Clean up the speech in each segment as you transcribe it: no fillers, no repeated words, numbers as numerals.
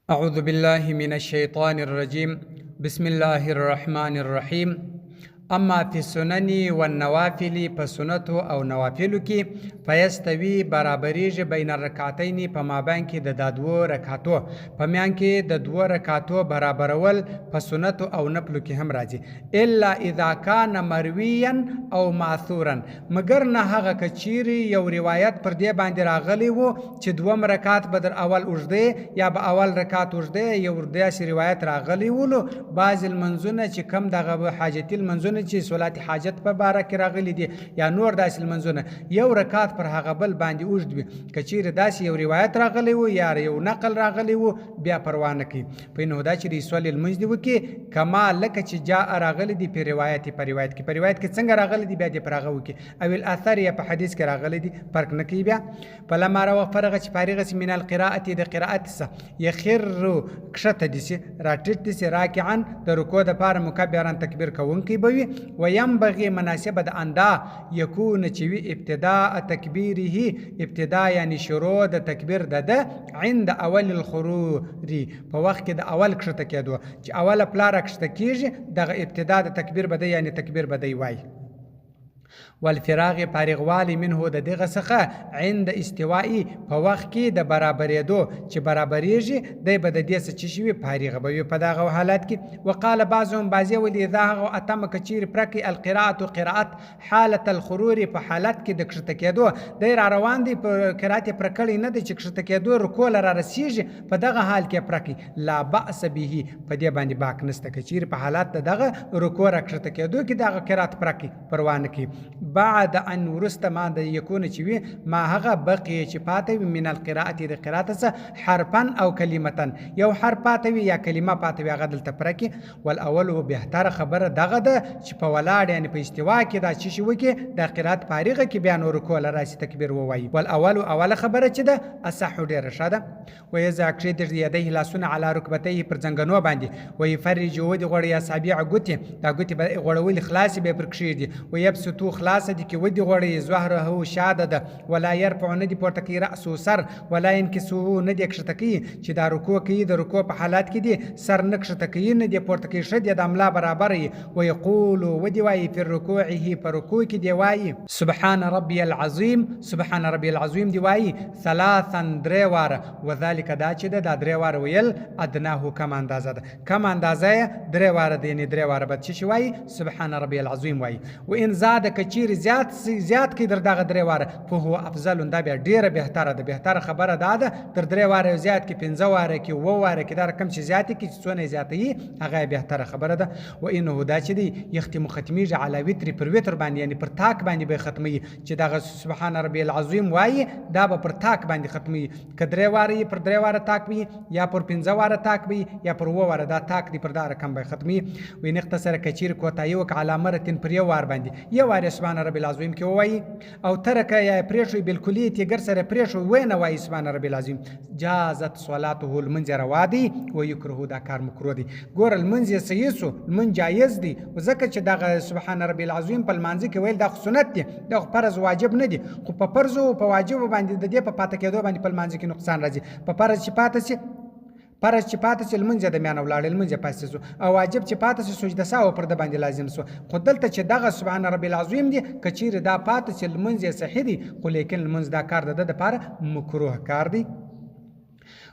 أعوذ بالله من الشيطان الرجيم بسم الله الرحمن الرحيم اما فی السنن والنوافل په سنتو او نوافلو کې فیستوي برابریږي بین الرکعتین په مابین کې د دوو رکعاتو په میان کې د دوو رکعاتو برابرول په سنتو او نفلو کې هم راځي الا اذا کان مرویا او معثورا مگر نه هغه کچيري یو روایت پر دې باندې راغلی وو چې دوم رکعات به در اول اوږده یا به اول رکعات اوږده یو داسې روایت راغلی وو بعض المنزونه چې کم دغه حاجتي المنزونه چې صلات حاجت په باره کې راغلي دي یا نور داسې المنزونه یو رکعت پر هغه بل باندې اوږد وي کچيري داسې یو روایت راغلی وو یا یو نقل راغلی وو بیا پروا نه کوي په نو دا چې رسول المنځ دی وکي کما لکه چې جاء راغلی دي په روایت کې څنګه راغلی دي بیا دې پر هغه وکي او الاثر یا په حدیث کې راغلی دي فرق نه کوي بیا فلما را فرغ چې فارغ من القراءه د قراءت سه يخر کشته دي راټټ دي راکعا د رکوع د پاره مکبران تکبیر کوونکی بوي وينبغي مناسبه د اندا يكون چوي ابتداء تکبیره ابتداء یعنی شروع د تکبیر د عند اول الخروج په وخت کې د اول کښته کېدو چې اول پلار کښته کیږي دغه ابتداء د تکبیر بده یعنی تکبیر بده وای والفراغ فارغوالی منه د دغه څخه عند استوائي په وخت کې د برابرېدو چې برابرېږي دی به د دې څه چې شوي فارغه به وي په دغه حالت کې وقال بعضهم بعضې ولي اذا هغه اتم کچیر پرکې القراءة قراءت حالة الخروج په حالت کې د کښته کېدو دی را روان دی په قرات یې پرکړی نه دی چې کښته کېدو رکوع را رسیږي په دغه حال کې پرکې لا بأس به په دې باندې باک نسته کچیر په حالت دغه رکوع را کښته کېدو کې دغه قرات پرکې پروا نه کوي بعد ان ورست ما د یکون چوي ما هغه بقي چې پاتې من القراءه د قراءت حرفا او کلمتا یو حرف پاتې یا کلمه پاتې هغه دلته پرکي والاول بهتر خبره دغه ده چې په ولاړ یعنی په استوا کې دا چې شو کې د قراءت فارغه کې بیان ورکول راسي تکبیر ووایي والاول اول خبره چې ده اصح ډیر شاده ويذا کړي د یديه لاسونه على ركبتيه پر زنګنو باندې ويفرج ود غړي اصابع غوتي دا غوتي غړول خلاص به پر کښې دي ويبسطو خلاص دي کې ودی غوړي زهره شاده ده ولا يرفع ندي پورته کوي راس سر ولا ينكسو ندي کښته کوي چې دا رکوع کوي د رکوع په حالات کې دي سر نه کښته کوي ندي پورته کوي شد د املا برابر ويقول ودي وايي في ركوعه پر رکوع کې دی وايي سبحان ربي العظيم سبحان ربي العظيم دی وايي ثلاثا دروار وذلك دا چې دا دروار ویل ادناه کم اندازه ده کم اندازه دروار دی نه دروار به چې وايي سبحان ربي العظيم وايي وان زاد کچیر زیات کې در دغه درې واره په هو افضل دا بیا ډیره بهتره ده بهتره خبره ده تر درې واره زیات کې 15 واره کې و واره کې دا رقم چې زیات کې څونه زیاتې هغه بهتره خبره ده و انه دا چې دی یختم ختمیږي علی وتر پر وتر باندې یعنی پر تاک باندې به ختمي چې دغه سبحان ربي العظیم وایي دا به پر تاک باندې ختمي کدرې واره پر درې واره تاک وي یا پر 15 واره تاک وي یا پر و واره دا تاک دی پر دا رقم به ختمي و ان اختصر کچیر کوتایو ک علامه پر یو وار باندې یو واره سبحان ربي العظیم کې وایي او ترک یا پریشوي بالکلیت ګر سره پریشوي وینه وایي سبحان ربي العظیم جازت صلاته المنځ روا دي و یکره دا کار مکروه دي ګور المنځ سیسو المنځ جایز دي ځکه چې دا سبحان ربي العظیم په المنځ کې ویل دا سنت دي دا فرض واجب نه دي خو په فرض او په واجب باندې د دې په پاتې کېدو باندې په المنځ کې نقصان راځي په فرض چې پاتې شي فرض چې پاتې چې لمونځ د میانه ولاړ لمونځ پاتې شو او واجب چې پاتې شي سجده ساو پر د باندې لازم شو خو دلته چې دغه سبحان ربي العظیم دي کچیر دا پاتې چې لمونځ صحیح دي خو لیکن لمونځ دا کار د لپاره مکروه کار دی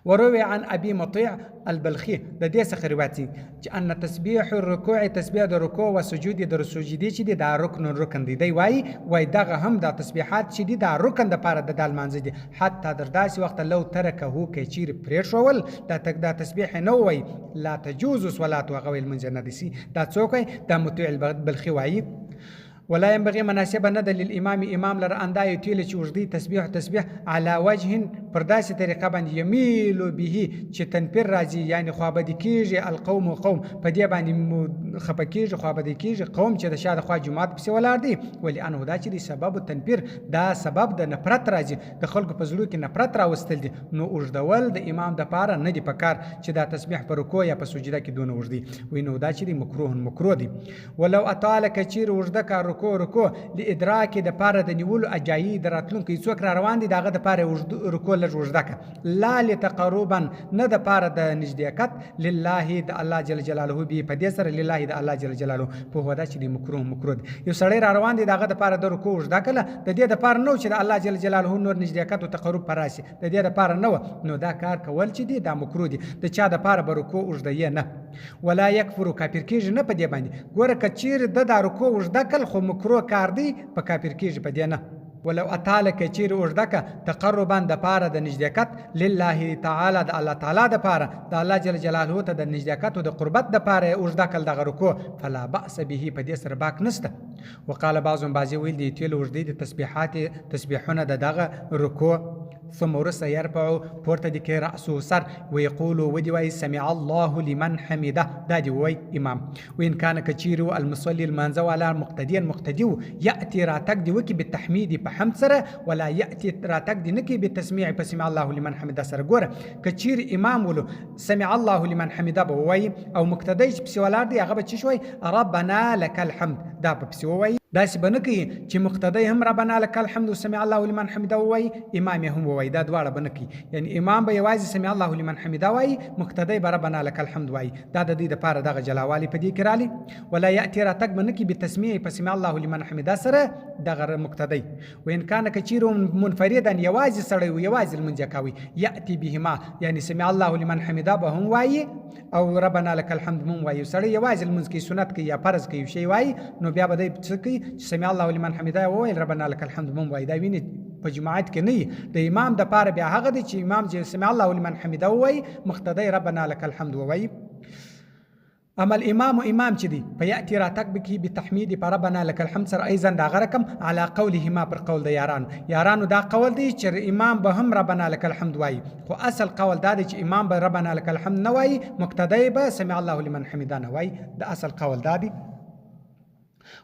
وروي عن ابي مطيع البلخي د دې څخه روایت چې ان تسبيح الركوع تسبيح د رکوع او سجود د سجدي چې دا رکن دی وای دغه هم د تسبيحات چې دي دا رکن د پاره د دالمانځ دي حتی در داسې وخت لو ترکه کې چیر پریښول دا تسبيح نه وای لا تجوز صلاه وغوي المنځ نه دي دا څوک د مطيع البلخي وای ولا ينبغي مناسبه ند للامام امام لر اندا یتیل چې وجدي تسبيح على وجه پر داسې طریقه باندې يميل به چې تنفر راځي یعنی خوابدي کیږي القوم قوم په دې باندې خپکیږي خوابدي کیږي قوم چې د شاده خوا جماعت پسې ولاړ دي ولی انه دا چې سبب تنفر دا سبب د نفرت راځي د خلکو په زړه کې نفرت راوستل دي نو اوږدول د امام د پاره نه دی پکار چې دا تسبيح پر رکوع یا په سجده کې دونه وجدي وینو دا چې مکروه دي ولو اطال کچیر وجده کار رکوع لادراک د پاره د نیولو اجایي د راتلونکي څوک را روان دي دغه د پاره رکوع لږ اوږده کړه لا لتقربا نه د پاره د نږدېکت لله د الله جل جلاله به په دې سره لله د الله جل جلاله په هو دا چې د مکروه دی یو سړی را روان دی دغه د پاره د رکوع اوږده کړه د دې د پاره نو چې د الله جل جلاله نور نږدېکت او تقرب پر راشي د دې د پاره نو دا کار کول چې دی دا مکروه دی د چا د پاره به رکوع اوږده نه ولا یکفر کافر کیږي نه په دې باندې ګوره که چیرې د رکوع اوږده کړل خو مکروه کار دی په کافر کیږي په دې نه ولو اتاله که چیرې اوږده که تقربا د پاره د نږدېکت لله تعالی د الله تعالی د پاره د الله جل جلاله ته د نږدېکت او د قربت د پاره اوږده کړل دغه رکوع فلا باس به په دې سره باک نشته وقال بعضی ویل دي تیل اوږدې د تسبیحونه د دغه رکوع ثم ورسته يرفع پورته دي کې رأسه سر ويقول ودي وای سمع الله لمن حمده دا دي وای امام وان كان كثير المصلي المنزو على مقتدي ياتي راتك دي وكي بالتحميد بحمد سره ولا ياتي راتك دي نكي بالتسميع فسمع الله لمن حمده سره ګوره كثير امام ولو سمع الله لمن حمده بوي او مقتدي بسولار دي هغه چ شوي ربنا لك الحمد دا بسوي داسې به نه کوي چې مقتدی هم ربنا لك الحمد سمع الله لمن حمده ووایي امام هم ووایي دا دواړه به نه کوي یعنی امام به یوازې سمع الله لمن حمده وایي مقتدی به ربنا لك الحمد وایي دا د دې دپاره دغه جلاوالي په دې کې رالي ولا یأتي راتګ به نه کوي بتسمیع په سمع الله لمن حمده سره دغه مقتدی وان کان که چیرې منفردا یوازې سړی و یوازې لمونځ کوي یأتي بهما یعنی سمع الله لمن حمده به هم وایي او ربنا لك الحمد هم وایي سړی یوازې لمونځ کوي سنت کوي یا فرض کوي شی وایي نو بیا به دی څه کوي سمع الله لمن حمده وویل ربنا لك الحمد مم وای دا ویني په جماعت کې نه د امام د پاره بیا هغه دی چې امام چې سمع الله لمن حمده ووی مقتدی ربنا لك الحمد ووی اما الامام چې دی فیاتی راتک بکی بتحمید پر ربنا لك الحمد سر ايضا دا غرکم على قولهما پر قول د یارانو دا قول دی چې امام به هم ربنا لك الحمد وای خو اصل قول دا دی چې امام به ربنا لك الحمد نه وای مقتدی به سمع الله لمن حمده نه وای دا اصل قول دا دی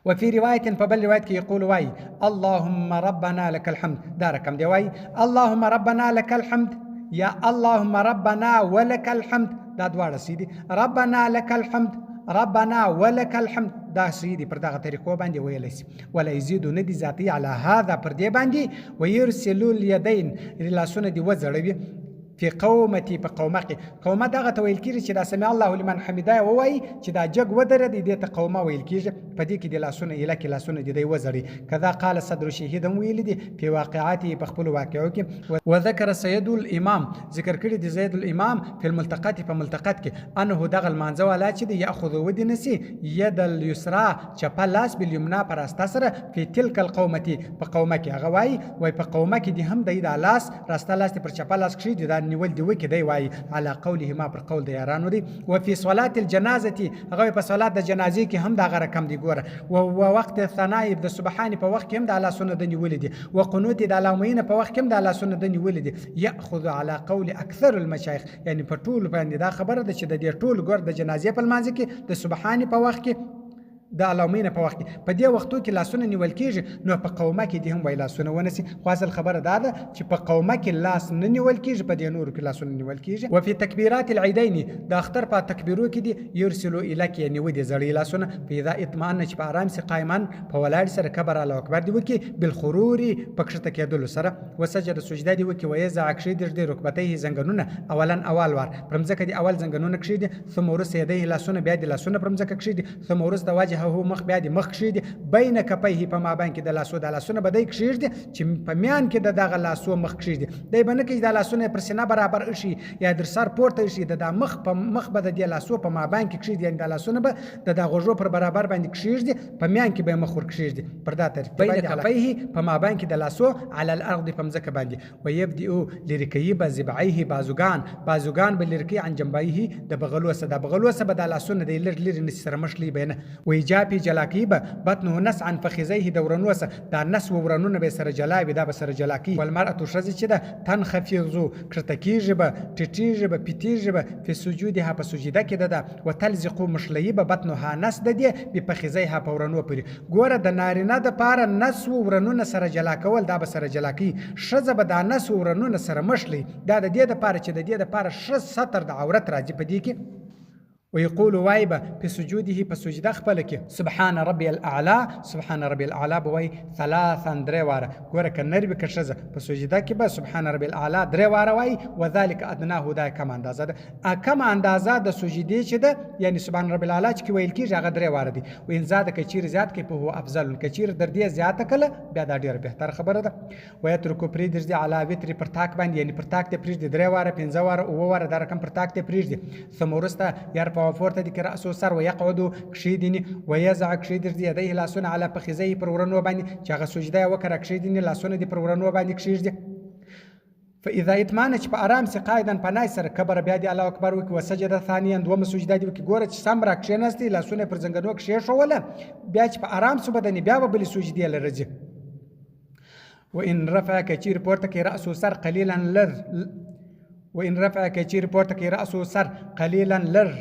وفي رواية فبل رواية يقول واي اللهم ربنا لك الحمد دا رقم دي واي اللهم ربنا لك الحمد يا اللهم ربنا ولك الحمد دا دوار سيدي ربنا لك الحمد ربنا ولك الحمد دا سيدي پر دغه طریقو باندې ویلی سي ولا يزيد ندي ذاتي على هذا پر دې باندې ويرسل اليدين لاسونه دي وزړوي في قومتي په قومه کې قومه دغه ته ویل کېږي چې دا سمع الله لمن حمده ووایي چې دا جګ ودرېد دې ته قومه ویل کېږي په دې کې د لاسونه ایله کې لاسونه د دی وزړي کذا قال صدر شهید هم ویلي دي په واقعاته په خپلو واقعو کې وذكر سید الامام ذکر کړي د زید الامام په الملتقات په ملتقات کې انه دغه المانځه والا چې دی یاخذ ودی نسی ید اليسرا چپه لاس بالیمنا پر راسته سره په تلک القومتي په قومه کې هغه وای په قومه کې دی هم د لاس راسته لاس پر چپه لاس کړي د نیول دی وکي دی وای على قولهما پر قول د یارانو دی وفي صلاه الجنازه هغه په صلات د جنازې کې هم دغه رقم دی ګوره او وقت الثناء د سبحان په وخت کې هم د الله سنت د نیول دي او قنوت د علامین په وخت کې هم د الله سنت د نیول دي یاخذ على قول اکثر المشایخ یعنی په ټول باندې دا خبره ده چې د دې ټول ګور د جنازې په لمانځ کې د سبحان په وخت کې د علامین په وخت کې په دې وختو کې لاسونه نیول کېږي نو په قومه کې دې هم وای لاسونه ونسي خو اصل خبره دا ده چې په قومه کې لاس نه نیول کېږي په دې نورو کې لاسونه نیول کېږي وفي تکبیرات العیدین د اختر په تکبیرو کې دي یرسلو الیک یعنی ودې زړې لاسونه په اذا اطمئن چې په آرام سي قائمان په ولاړ سره کبر الله اکبر دی وکي بالخرور په کښته کېدلو سره وسجد سجده دی وکي ويزع کښې د رکبتيه زنګنونه اول وار پرمځکه دی اول زنګنونه کښې دي ثم ورس یديه لاسونه بیا د لاسونه پرمځکه کښې دي ثم ورس د وجه هو مخ بیا د مخ کښې دي بین کفیه په مابین کې د لاسونه به دی کښېږدي چې په میان کې د دغه لاسو مخ کښېږدي دی به نه کوي دا لاسونه پر سینه برابر ایښي یا در سر پورته ایښي د مخ په مخ به د دې لاسو په مابین کې کښېږدي یعنې دا لاسونه به د غوږو پر برابر باندې کښېږدي په میان کې به یې مخ ور کښېږدي پر دا ترتیب بین کفیه په مابین کې د لاسو علی الارض په مځکه باندې ویبدئ لرې کوي به ذبعیه بازوګان به لرې کوي عن جنبیه د بغلوسه به دا لاسونه دی لرې نسي سره مشلي به نه ویجاپي جلاکی به بطنه نس عن فخذیه دورنوسه دا نس ورنونه به سره جلاوي دا به سره جلاکی والمرأة شذ چې ده تنخفض کړتکیږي به ټټیږي به پیتیږي به په سجودها په سجده کې ده وتلزق مشلی به بطنها نس ده دی په فخذیها په ورنو پورې ګوره د نارینه د پاره نس ورنونه سره جلا کول دا به سره جلاکی شذ به دا نس ورنونه سره مشلی دا د دې د پاره چې د دې د پاره ش ستر د عورت راځي په دې کې ويقول وايبه په سجوده په سجده خپل کې سبحان ربي الاعلى سبحان ربي الاعلى بوي ثلاثا درې واره ګوره که نر وي که ښځه په سجده کې به سبحان ربي الاعلى درې واره وایي وذلك ادناه دا کم اندازه ده کم اندازه د سجدې چې ده یعنی سبحان ربي الاعلى چې ویل کېږي هغه درې واره دي و ان زاد که چیرې زیات کوي په هو افضل که چیرې در دې زیاته کړله بیا دا ډېره بهتره خبره ده ویترکو پرېږدي علی وتر پر تاک باندې یعنی پر تاک ته پرېږدي درې واره پنځه واره اووه واره دا رقم پر تاک ته پرېږدي ثم وروسته يرفع فورته دي که رأس و سر ويقعد کښېدني ويضع کښېږدي یدیه لاسونه علی فخذیه پر ورنو باندې چې هغه سجده یې وکړه کښېږدي لاسونه دې پر ورنو باندې کښېږدي فاذا اطمانه چې په ارام سي قاعدا په نای سره کبر بیا دې الله اکبر وکړي وسجده ثانیا دومه سجده دې وکړي ګوره چې سم را کښېناستې لاسونه پر زنګنو کښېښوله بیا چې په ارام سو بدنې بیا به بلې سجدې له راځي وان رفع کچیر پورته کې رأس و سر قليلا لر وان رفع کچیر پورته کې رأس و سر قليلا لر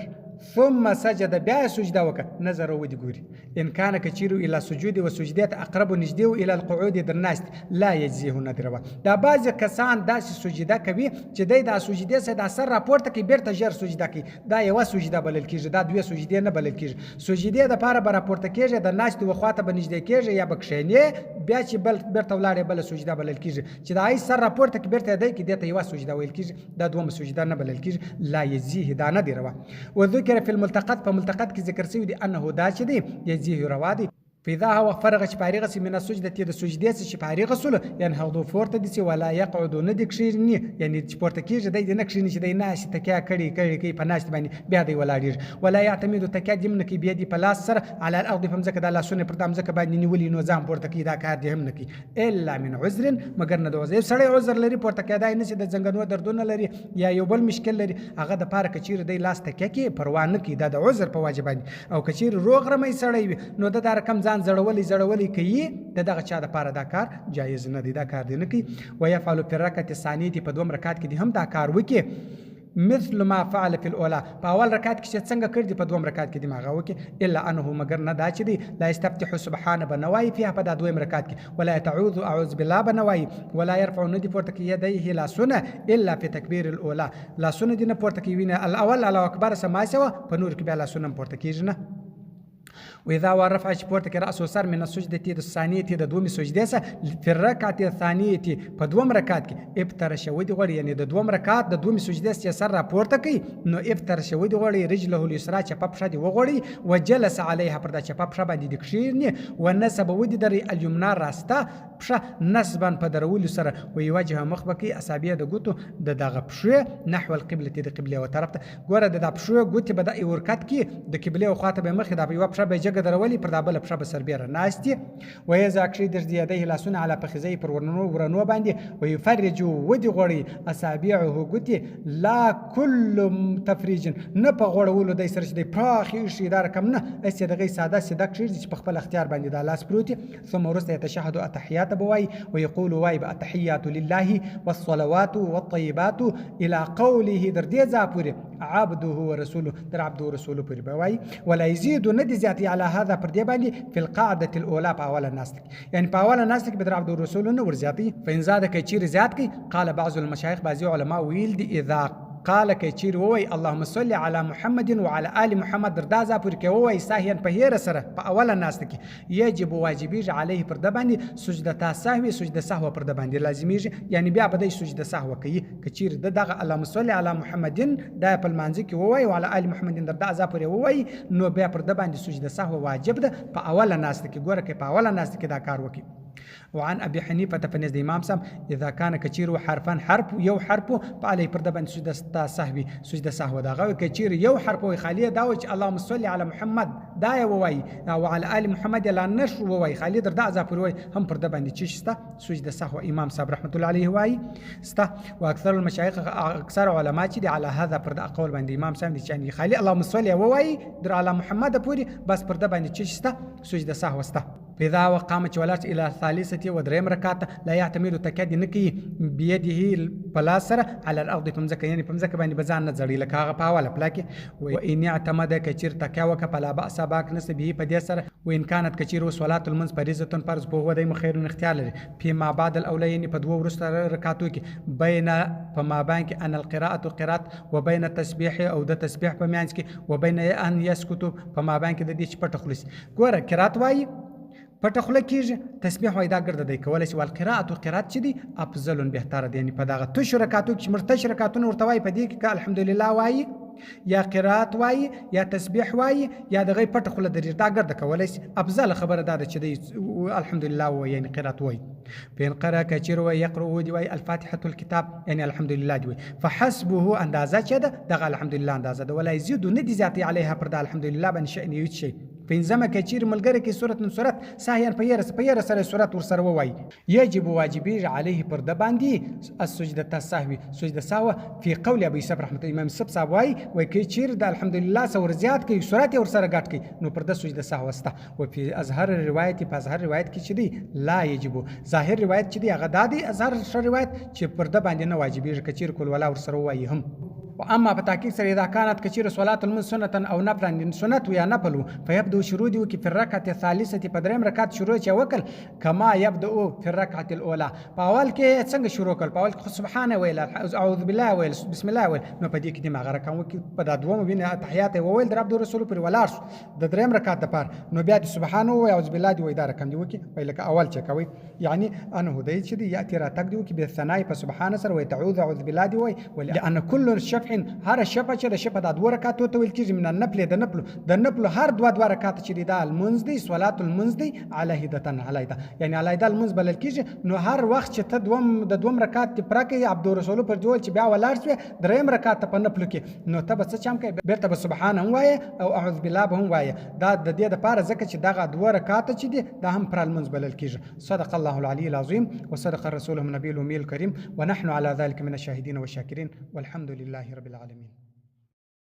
ثم سجد بیا سجده وکړه نظر ودی ګوري ان کان کچیرو الى سجود و سجدات اقرب نږدې و الى القعود درناست لا يجزيه ندروا دا بعض کسان داسې سجده کوي چې دای دا سجده سه د سر راپورته کې بیرته ژر سجده کوي دا یو سجده بلل کیږي دا دوه سجده نه بلل کیږي سجده د پاره بر راپورته کیږي د ناست و خواته بنږدې کیږي یا بکښینه بیا چې بل بیرته ولاړې بل سجده بلل کیږي چې دا ای سر راپورته کې بیرته دای کې دته یو سجده ویل کیږي دا دوه سجده نه بلل کیږي لا يجزيه دا نه دروا وذكر في الملتقط فملتقط کې ذکر شوی دی انه دا چې دی يجزيه روا دی فإذا هو فرغ فارغ من السجدة تي السجدة چې فارغ سول يعني هغه فورته دي ولا يقعد ندک شيرني يعني پورته کېږي د نکښینی چې د ناش تکیا کړي کې پناشت باندې بیا دی ولاړ ولا يعتمد تکیا دمن کې بیا دی پلاس سر على الارض فمزکه د الله سونه پر دم زکه باندې نیولې نظام پورته کې دا کار دی هم نکی الا من عذر مگر نه د عذر سړی عذر لري پورته کې دا نه چې د زنګنو دردونه لري یا یو بل مشکل لري هغه د پاره کچیر دی لاس تکیا کې پروا نه کی دا د عذر په واجب باندې او کچیر روغ رمې سړی نو د رقم ځان زړولي کوي دغه چا د پاره دا کار جایز نه دی دا کار دی نه کوي ويفعل في الركعه الثانيه په دوم رکعت کې هم دا کار وکي مثل ما فعل في الاولى په اول رکعت کې څنګه کړ دي په دوم رکعت کې دی ماغه وکي الا انه مگر نه دا چې دی لا يستفتح سبحان بنوای فيها په دویم رکعت کې ولا تعوذ اعوذ بالله بنوای ولا يرفع ندي پورته کې يديه لا سنه الا في تكبير الاولى لا سنه دي نه پورته کې وینه الاول الله اکبر سما سوا په نور کې بیا لا سنه پورته کېږي نه واذا ورفع پورته کې راس وسر من السجده الثانيه د دوم سجده سره في الركعه الثانيه په دوم رکعت کې ابتر شودي غړي یعنی د دوم رکعت د دوم سجده سره را پورته کوي نو ابتر شودي غړي رجله اليسرى چې په پښه دی وغړي وجلس عليها پر د چې په پښه باندې د کښینی ونسب ودي در اليمنى راسته پښه نسبا په درول سره وي وجه مخ بکی اصابع د ګوتو د دغه پښه نحو القبله د قبله او طرف ته ګوره د پښه ګوتې به د ورکت کې د قبله او خواته به مخ د یو پښه به جګ درولي پر د بل پښه به سربیره ناشتي ويزا کښې در یديه لاسونه على فخذي پر ورنو باندې ويفرج ودي غړي اصابعه ګوتې لا كل تفريج نه په غړولو د سر چې د پراخي شي دا رقم نه اس دغه ساده کښې چې په خپل اختیار باندې د لاس پروتي ثم ورسته يتشهد التحيات بواي ويقول واي التحيات لله والصلوات والطيبات الى قوله در دې ځاپوري عبده ورسوله در عبده ورسوله پورې بواي ولا يزيد ندي زياتي على هذا پر دې باندې في القاعده الاولى په اوله ناس يعني په اوله ناس کې بدر عبد الرسول نو ورزياتي فإن زاد کې چیر زیات کی قال بعض المشايخ بعض علماء ویل دي اذا قال کې چیر وای اللهم صل على محمد وعلى ال محمد دردازا پر کې وای ساهین په هیر سره په اوله ناس کې یجب واجبی علیه پر د باندې سجده سهو سجده سهو پر د باندې لازمي يعني بیا بده سجده سهو کوي کې چیر دغه اللهم صل على محمد دا په منځ کې وای وعلى ال محمد دردازا پر وای نو بیا پر د باندې سجده سهو واجب ده په اوله ناس کې ګوره کې په اوله ناس کې دا کار وکي وعن ابي حنيفه فنزد امام سم اذا كان كثير حرفان حرف يو حرف فعليه پر د باندې سجده سهوي سجده سهو دا غو كثير يو حرف وي خالي دا وچ اللهم صل على محمد دا وای او على ال محمد لا نشر وای خالي در دا ظفر وای هم پر د باندې چشته سجده سهو امام صاحب رحمت الله عليه وای استا واكثر المشايخ اكثر علماء چې على هذا پر د اقوال باندې امام صاحب دي چې خالي اللهم صل وای در على محمد پوری بس پر د باندې چشته سجده سهو استا فاذا وقام چې ولاړ الى الثالثه و دریم رکعت لا يعتمد تکد نه کوي بيده په سره على الارض په مځکه، یعنی په مځکه باندې بزان نه ځړي لکه هغه په حواله پلاکي. و ان اعتمد کچیر تکیا وک فلا باس باک نس به په دې سره. و ان كانت کچیر صلاه المنز فریضه فرض په هو د خیر اختیار لري فيما بعد الاولين په دوه ورسته رکعاتو کې بین په مابین کې ان القراءه قرات و بین التسبيح او د تسبيح په میانس کې و بین ان يسكت په مابین کې د دې چې پټ خلص. ګوره قرات وایي پټه خوله کېږي، تسبیح وایي دا ګرده دی کولی شي. والقراءة قرات چې دی افضل بهتره دی، یعنی په دغه تشو رکعاتو کې چې مرتش رکعاتونه ورته وایي په دې کې که الحمدلله وایي یا قرات وایي یا تسبیح وایي یا دغه پټه خوله دري دا ګرده کولی شي. افضل خبره دا ده چې دی الحمدلله وایي یعنی قرات وایي. فإن قرأ كثير ويقرأ دي وي الفاتحة الكتاب يعني الحمد لله دي وي فحسبه اندازه چه ده دغه الحمد لله اندازه ده ولا يزيد ندي زیاتی عليها پر ده الحمد لله باندې شأن یو شي. فإنزم كثير ملګری کې صورت من صورت ساهيان په سره صورت ور سره وای يجب واجبي عليه پر ده باندې السجدة السهو سجده سهو في قول ابي يوسف رحمه الله امام يوسف صاحب وای كثير ده الحمد لله سور زیات کوي صورت ور سره غټ کوي نو پر ده سجده سهو است. او په اظهر روایت په اظهر روایت کې چې دی لا يجب ظاهر روایت چې دی هغه دادی اظهر روایت چې پرده باندې نه واجبېږي کچیر کول ولا ور سره وایي هم. و اما په تحقیق سره اذا كانت کچیر صلاه المنز سنه او نفل سنت یا نفل فيبدو شروع دی في الركعه الثالثه په دریم رکعت شروع چې وکړ کما يبدأ في الركعه الاولى په اول کې څنګه شروع کړ په اول کې سبحانه ویل اعوذ بالله ویل بسم الله ویل نو په دې کې د ماغه رکعت کې په دومره بینه تحیات ویل در عبد الرسول پر ولار د دریم رکعت لپاره نو بیا د سبحانه و اعوذ بالله دی وای دا رقم دی وکي ویل که اول چې کوي یعنی انه هدی چې دی یاتي را تک دی وکي به ثناء په سبحانه سره وای تعوذ اعوذ بالله دی وای ولان كل شفع هر شفع چې د شفع د دوه رکعاتو ته ویل کېږي من النفل د نفل هر دوه رکعات چې دی دا المنز دی صلات المنز دی علیهدتن علیدا یعنی علیدا المنز بلل کېږي نو هر وخت چې ته دوم رکعات پرکې عبد الرسول پر جوړ چې بیا ولاړ شي دریم رکعت په نفل کې نو ته بس چم کې بیرته به سبحان هم وایي او اعوذ بالله به هم وایي دا د دې لپاره ځکه چې دغه دوه رکعات چې دی دا هم پر المنز بلل کېږي. صدق الله العلي العظيم وصدق رسوله النبي الأمي الكريم ونحن على ذلك من الشاهدين والشاكرين والحمد لله رب العالمين.